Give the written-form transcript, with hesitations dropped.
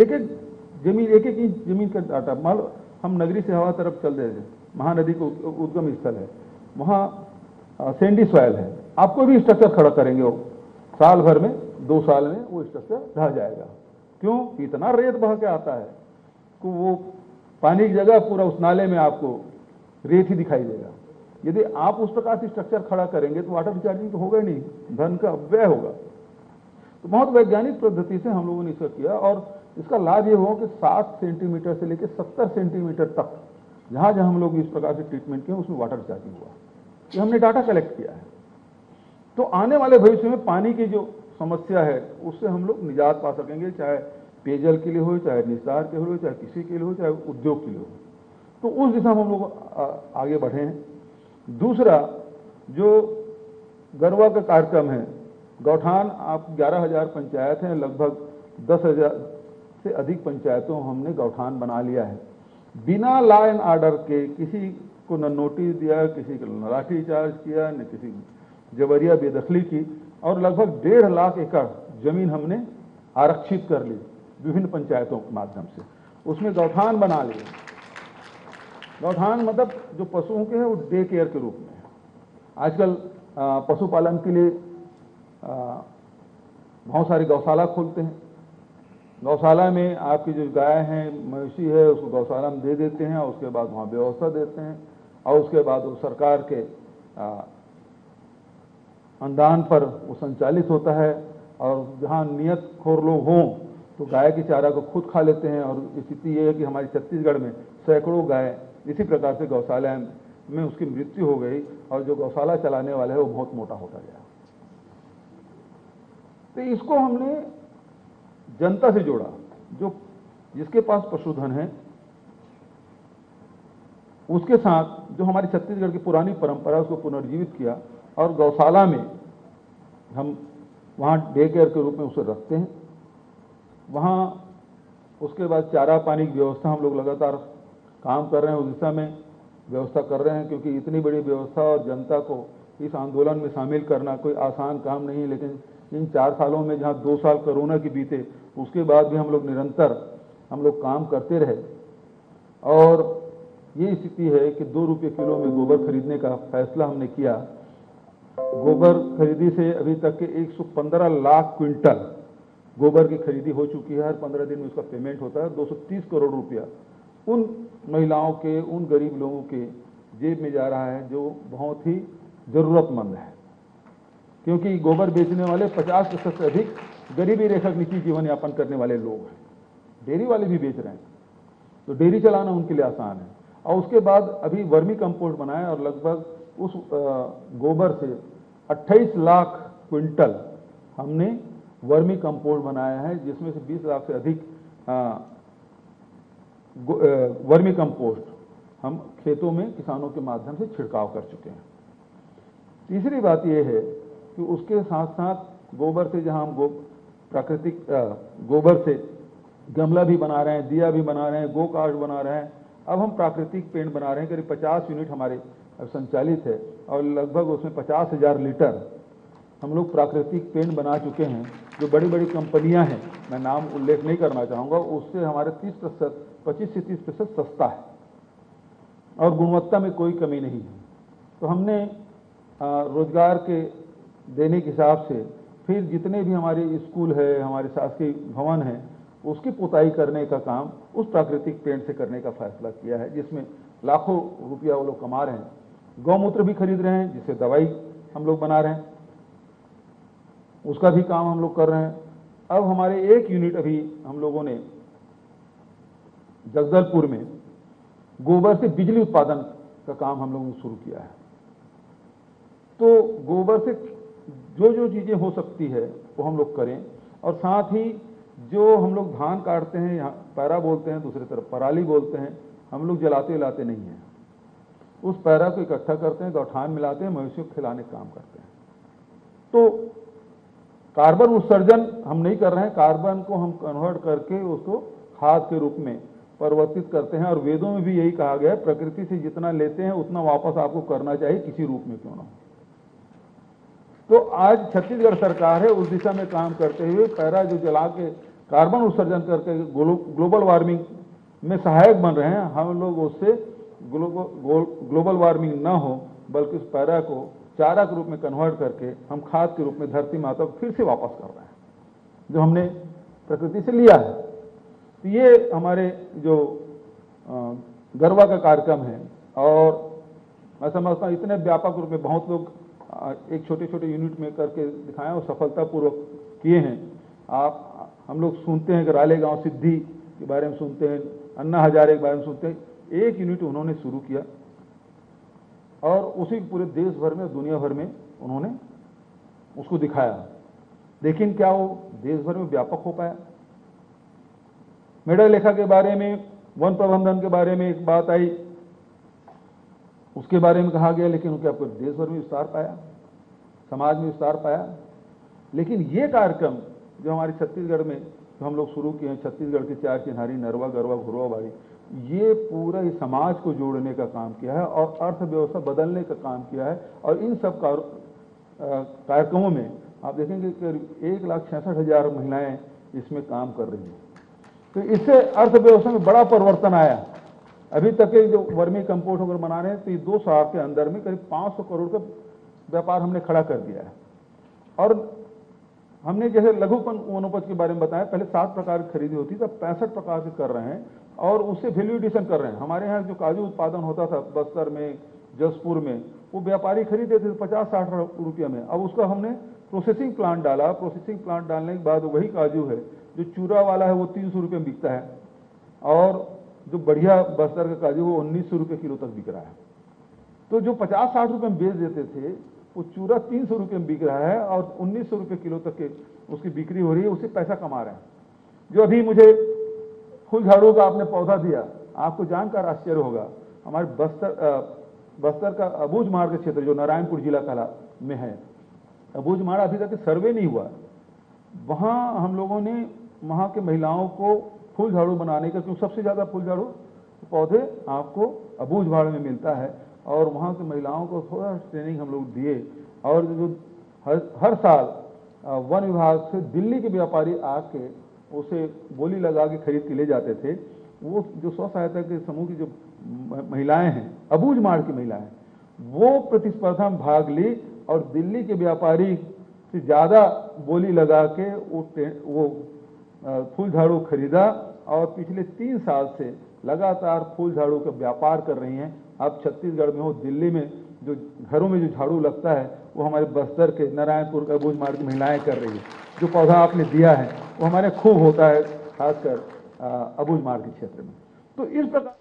एक एक इंच जमीन का डाटा। मान लो हम नगरी से हवा तरफ चल रहे थे, महानदी को उद्गम स्थल है, वहाँ सैंडी सॉयल है, आपको भी स्ट्रक्चर खड़ा करेंगे वो साल भर में 2 साल में वो स्ट्रक्चर ढह जाएगा। क्यों? इतना रेत बह के आता है कि वो पानी की जगह पूरा उस नाले में आपको रेत ही दिखाई देगा। यदि आप उस प्रकार से स्ट्रक्चर खड़ा करेंगे तो वाटर रिचार्जिंग तो होगा ही नहीं, धन का व्यय होगा। तो बहुत वैज्ञानिक पद्धति से हम लोगों ने इसका किया और इसका लाभ ये हुआ कि 7 सेंटीमीटर से लेकर 70 सेंटीमीटर तक जहां जहां हम लोग इस प्रकार से ट्रीटमेंट किए उसमें वाटर रिचार्जिंग हुआ। ये हमने डाटा कलेक्ट किया है। तो आने वाले भविष्य में पानी की जो समस्या है उससे हम लोग निजात पा सकेंगे, चाहे पेयजल के लिए हो, चाहे निस्तार के लिए हो, चाहे किसी के लिए हो, चाहे उद्योग के लिए हो। तो उस दिशा में हम लोग आगे बढ़े हैं। दूसरा जो गरवा का कार्यक्रम है, गौठान आप 11,000 पंचायत हैं, लगभग 10,000 से अधिक पंचायतों हमने गौठान बना लिया है बिना लॉ एंड ऑर्डर के। किसी को न नोटिस दिया, किसी को न लाठी चार्ज किया, न किसी जबरिया बेदखली की, और लगभग 1.5 लाख एकड़ जमीन हमने आरक्षित कर ली विभिन्न पंचायतों के माध्यम से, उसमें गौठान बना लिए। गौठान मतलब जो पशुओं के हैं वो डे केयर के रूप में। आजकल पशुपालन के लिए बहुत सारे गौशाला खोलते हैं। गौशाला में आपकी जो गाय हैं, मवेशी है, उसको गौशाला में दे देते हैं और उसके बाद वहाँ व्यवस्था देते हैं और उसके बाद वो सरकार के अनुदान पर वो संचालित होता है। और जहाँ नियत खोर लोग हों तो गाय के चारा को खुद खा लेते हैं। और स्थिति ये है कि हमारे छत्तीसगढ़ में सैकड़ों गाय इसी प्रकार से गौशाला में उसकी मृत्यु हो गई और जो गौशाला चलाने वाला है वो बहुत मोटा होता गया। तो इसको हमने जनता से जोड़ा, जो जिसके पास पशुधन है उसके साथ जो हमारी छत्तीसगढ़ की पुरानी परंपरा उसको पुनर्जीवित किया और गौशाला में हम वहाँ डे केयर के रूप में उसे रखते हैं। वहाँ उसके बाद चारा पानी की व्यवस्था हम लोग लगातार काम कर रहे हैं, उस दिशा में व्यवस्था कर रहे हैं, क्योंकि इतनी बड़ी व्यवस्था और जनता को इस आंदोलन में शामिल करना कोई आसान काम नहीं है। लेकिन इन 4 सालों में जहाँ 2 साल कोरोना की बीते उसके बाद भी हम लोग निरंतर काम करते रहे और ये स्थिति है कि 2 रुपये किलो में गोबर खरीदने का फैसला हमने किया। गोबर खरीदी से अभी तक के 115 लाख क्विंटल गोबर की खरीदी हो चुकी है। हर 15 दिन में उसका पेमेंट होता है। 230 करोड़ रुपया उन महिलाओं के, उन गरीब लोगों के जेब में जा रहा है जो बहुत ही जरूरतमंद है, क्योंकि गोबर बेचने वाले 50% से अधिक गरीबी रेखा के नीचे जीवन यापन करने वाले लोग हैं। डेयरी वाले भी बेच रहे हैं, तो डेयरी चलाना उनके लिए आसान है। और उसके बाद अभी वर्मी कंपोस्ट बनाए और लगभग उस गोबर से 28 लाख क्विंटल हमने वर्मी कंपोस्ट बनाया है, जिसमें से 20 लाख से अधिक वर्मी कंपोस्ट हम खेतों में किसानों के माध्यम से छिड़काव कर चुके हैं। तीसरी बात यह है कि उसके साथ साथ गोबर से जहां हम प्राकृतिक गोबर से गमला भी बना रहे हैं, दिया भी बना रहे हैं, गो काष्ठ बना रहे हैं। अब हम प्राकृतिक पेंट बना रहे हैं, करीब 50 यूनिट हमारे अब संचालित है और लगभग उसमें 50,000 लीटर हम लोग प्राकृतिक पेंट बना चुके हैं। जो बड़ी बड़ी कंपनियां हैं, मैं नाम उल्लेख नहीं करना चाहूँगा, उससे हमारे 25 से 30% सस्ता है और गुणवत्ता में कोई कमी नहीं है। तो हमने रोजगार के देने के हिसाब से फिर जितने भी हमारे स्कूल है, हमारे शासकीय भवन है, उसकी पुताई करने का काम उस प्राकृतिक पेंट से करने का फैसला किया है, जिसमें लाखों रुपया वो लोग कमा रहे हैं। गौमूत्र भी खरीद रहे हैं, जिससे दवाई हम लोग बना रहे हैं, उसका भी काम हम लोग कर रहे हैं। अब हमारे 1 यूनिट अभी हम लोगों ने जगदलपुर में गोबर से बिजली उत्पादन का काम हम लोगों ने शुरू किया है। तो गोबर से जो जो चीज़ें हो सकती है वो हम लोग करें, और साथ ही जो हम लोग धान काटते हैं, यहाँ पैरा बोलते हैं, दूसरी तरफ पराली बोलते हैं, हम लोग जलाते लाते नहीं हैं। उस पैरा को इकट्ठा करते हैं, गौठान मिलाते हैं, मवेशियों को खिलाने का काम करते हैं। तो कार्बन उत्सर्जन हम नहीं कर रहे हैं, कार्बन को हम कन्वर्ट करके उसको खाद के रूप में परिवर्तित करते हैं। और वेदों में भी यही कहा गया है, प्रकृति से जितना लेते हैं उतना वापस आपको करना चाहिए, किसी रूप में क्यों ना हो। तो आज छत्तीसगढ़ सरकार है उस दिशा में काम करते हुए पैरा जो जला के कार्बन उत्सर्जन करके ग्लोबल वार्मिंग में सहायक बन रहे हैं, हम लोग उससे ग्लोबल वार्मिंग ना हो बल्कि उस पैरा को चारा के रूप में कन्वर्ट करके हम खाद के रूप में धरती माता को फिर से वापस कर रहे हैं, जो हमने प्रकृति से लिया है। तो ये हमारे जो गरबा का कार्यक्रम है, और मैं समझता हूँ इतने व्यापक रूप में बहुत लोग एक छोटे छोटे यूनिट में करके दिखाए और सफलतापूर्वक किए हैं। हम लोग सुनते हैं कि रालेगांव सिद्धि के बारे में सुनते हैं, अन्ना हजारे के बारे में सुनते हैं। एक यूनिट उन्होंने शुरू किया और उसी पूरे देश भर में, दुनिया भर में उन्होंने उसको दिखाया, लेकिन क्या वो देश भर में व्यापक हो पाया? मेडा लेखा के बारे में, वन प्रबंधन के बारे में एक बात आई, उसके बारे में कहा गया, लेकिन क्या आपको देश भर में विस्तार पाया, समाज में विस्तार पाया? लेकिन ये कार्यक्रम जो हमारे छत्तीसगढ़ में जो हम लोग शुरू किए हैं, छत्तीसगढ़ के 4 चिन्हारी, नरवा, गरवा, घुरवा, बाड़ी, ये पूरा इस समाज को जोड़ने का काम किया है और अर्थव्यवस्था बदलने का काम किया है। और इन सब कार्यक्रमों में आप देखेंगे कि 1,66,000 महिलाएं इसमें काम कर रही हैं। तो इससे अर्थव्यवस्था में बड़ा परिवर्तन आया। अभी तक के जो वर्मी कंपोस्ट अगर बना रहे हैं तो ये 2 साल के अंदर में करीब 500 करोड़ का व्यापार हमने खड़ा कर दिया है। और हमने जैसे लघु वनोपज के बारे में बताया, पहले 7 प्रकार की खरीदी होती थी, अब 65 प्रकार की कर रहे हैं और उससे वैल्यू एडिशन कर रहे हैं। हमारे यहाँ जो काजू उत्पादन होता था बस्तर में, जसपुर में, वो व्यापारी खरीदते थे 50-60 रुपये में। अब उसका हमने प्रोसेसिंग प्लांट डाला। प्रोसेसिंग प्लांट डालने के बाद वही काजू है जो चूरा वाला है वो 300 रुपये में बिकता है, और जो बढ़िया बस्तर का काजू वो 1900 रुपये किलो तक बिक रहा है। तो जो 50-60 रुपये में बेच देते थे वो चूरा 300 रुपये में बिक रहा है और 1900 रुपये किलो तक के उसकी बिक्री हो रही है, उससे पैसा कमा रहे हैं। जो अभी मुझे फूल झाड़ू का आपने पौधा दिया, आपको जानकर आश्चर्य होगा, हमारे बस्तर का अबूझमाड़ के क्षेत्र जो नारायणपुर जिला कला में है, अबूझमाड़ अभी तक सर्वे नहीं हुआ, वहाँ हम लोगों ने वहाँ के महिलाओं को फूल झाड़ू बनाने का, क्योंकि सबसे ज़्यादा फूल झाड़ू पौधे आपको अबूझमाड़ में मिलता है, और वहाँ की महिलाओं को थोड़ा ट्रेनिंग हम लोग दिए। और जो हर साल वन विभाग से दिल्ली के व्यापारी आके उसे बोली लगा के खरीद के ले जाते थे। वो जो स्व सहायता के समूह की जो महिलाएं हैं, अबूझमाड़ की महिलाएं, वो प्रतिस्पर्धा में भाग ली और दिल्ली के व्यापारी से ज़्यादा बोली लगा के वो फूल झाड़ू खरीदा, और पिछले 3 साल से लगातार फूल झाड़ू का व्यापार कर रही हैं। अब छत्तीसगढ़ में हो, दिल्ली में जो घरों में जो झाड़ू लगता है वो हमारे बस्तर के नारायणपुर का अबूझमाड़ की महिलाएं कर रही है। जो पौधा आपने दिया है वो हमारे खूब होता है, खासकर अबूझमाड़ के क्षेत्र में। तो इस प्रकार